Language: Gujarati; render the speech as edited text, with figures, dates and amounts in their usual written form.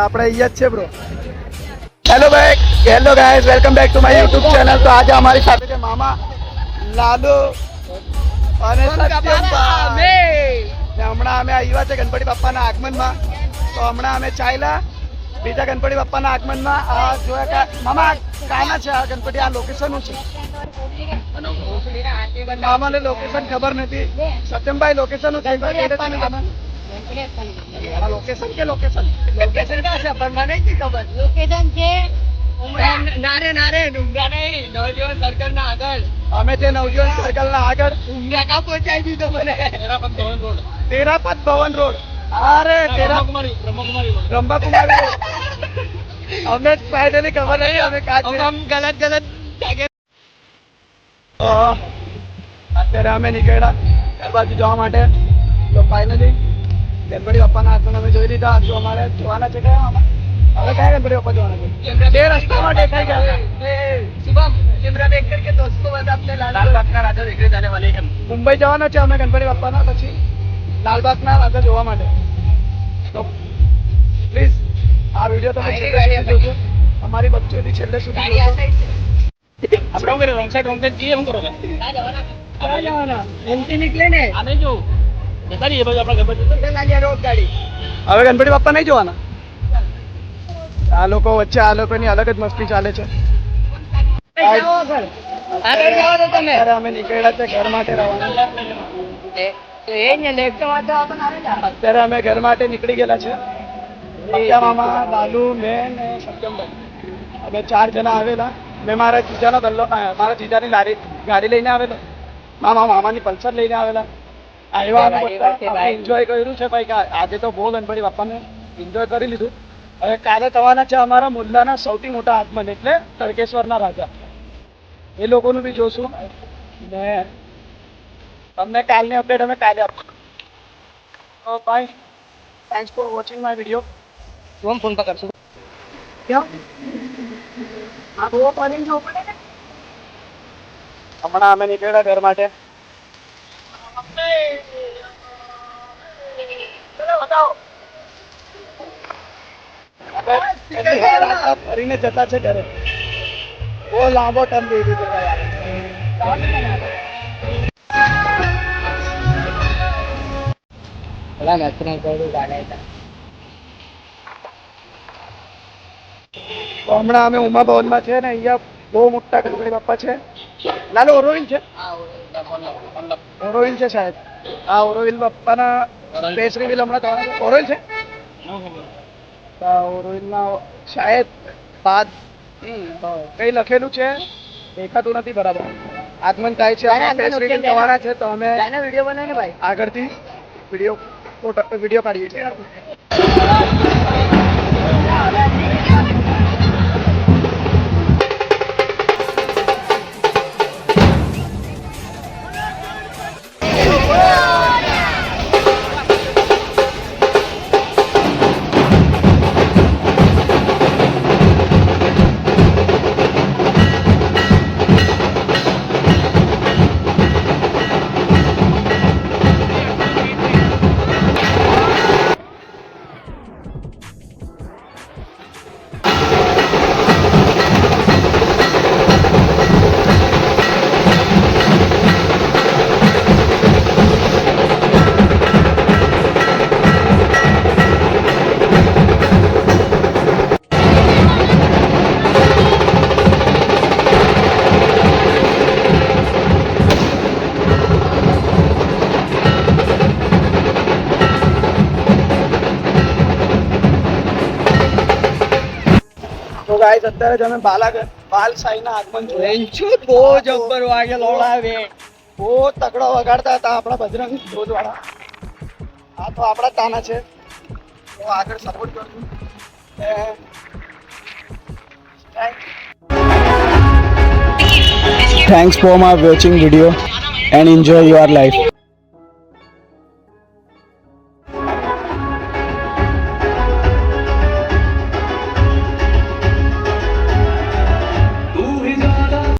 આપણે અહીંયા જ છે bro. Hello guys, welcome back to my YouTube channel. તો આજે અમારી સાથે છે મામા, લાલુ અને સત્યમભાઈ. હમણાં અમે આવ્યા છે ગણપતિ બાપ્પાના આગમનમાં. તો હમણાં અમે ચાલ્યા બીજા ગણપતિ બાપ્પાના આગમનમાં. આ જોયા મામા કાના છે આ ગણપતિ, આ લોકેશનનું છે. મામાને લોકેશન ખબર નથી. સત્યમભાઈ લોકેશનનું છે. લોકેશન કે લોકેશન લોકેશન ક્યાં છે પણ મને નથી ખબર. લોકેશન છે નારે ડુંગરા નહીં, નવજીવન સર્કલ ના આગળ. અમે છે નવજીવન સર્કલ ના આગળ. ડુંગરા કા પહોંચાઈ દીધો મને. તેરાપત ભવન રોડ. અરે બ્રહ્મકુમારી રોડ. અમને ફાઇનલી ખબર નહીં અમે ગલત અત્યારે અમે નીકળ્યા ત્યાર બાજુ જવા માટે. તો ફાઇનલી ગણપતિ બાપ્પાના આગમન અમે જોઈ લીધા. જો અમારે જોવાના છે કયા હવે કયા ગણપતિ બાપ્પા જોવાના છે? તે રસ્તામાં દેખાઈ ગયા. શુભમ કેમેરા દેખ કરકે દોસ્તો બધા આપણે લાલબાગના રાજા દેખને જાને વાલે હૈ. મુંબઈ જવાના છે અમે ગણપતિ બાપ્પાના, પછી લાલબાગના રાજા જોવા માટે. તો પ્લીઝ આ વિડીયો તમે જોજો. અમારી બચ્ચોથી છેલ્લે સુધી જોજો. આપણે શું કરીએ? રોંગ સાઈડ જઈએ. શું કરો છો? એમથી નીકળે ને આને જો હવે ગણપતિ બાપ્પા નહીં જોવાના. આ લોકો વચ્ચે આ લોકોની અલગ જ મસ્તી ચાલે છે. અમે નીકળ્યા છે ઘર માટે રવાના. અત્યારે અમે ઘર માટે નીકળી ગયેલા છે. મામા, લાલુ, મેં ને સત્યમભાઈ અમે 4 જણા આવેલા. મેં મારા જીજાનો ગલ્લો, મારા જીજાની ગાડી લઈને આવેલો. મામાની પલ્સર લઈને આવેલા. એન્જોય કર્યું છે ભાઈ. આજે તો બહુ ગણપતિ બાપ્પાને એન્જોય કરી લીધું. હવે કાલે થવાના છે અમારા મુલ્લાના સૌથી મોટા આગમન, એટલે તડકેશ્વરના રાજા. એ લોકોનું બી જોશું ને તમને કાલની અપડેટ અમે કાલે આપશું. તો ભાઈ thanks for watching my video. હું ફોન પર કરશું. હમણાં અમે નીકળ્યા ઘર માટે. ફરીને જતા છે ઘરે. બહુ લાંબો ટાઈમ દઈ દીધો. હમણાં અમે ઉમા ભવનમાં છે ને, અહીંયા બહુ મોટા ગણપતિ બાપ્પા છે. લાલો ઓરોવિલ છે, ઓરોવિલ છે સાહેબ. આ ઓરોવિલ બાપ્પાના સ્પેસ રિવીલ હમણાં થવાના. ઓરોવિલ છે ઓરોવિલના શાયદ બાદ કઈ લખેલું છે દેખાતું નથી બરાબર. આગમન થાય છે, સ્પેસ રિવીલ થવાના છે. તો અમે વિડીયો બનાવીને ભાઈ આગળથી વિડીયો કાઢીએ છીએ. તો ગાઈસ અત્યારે જ અમે બાલસાઈના આગમન જોયા. બહુ જબ્બર વાગે લોડાવે, બહુ તકડો વગાડતા હતા આપણા બજરંગ ધોધવાળા. આ તો આપણા તાના છે, તો આગળ સપોર્ટ કરશું. Thanks for my watching video and enjoy your life.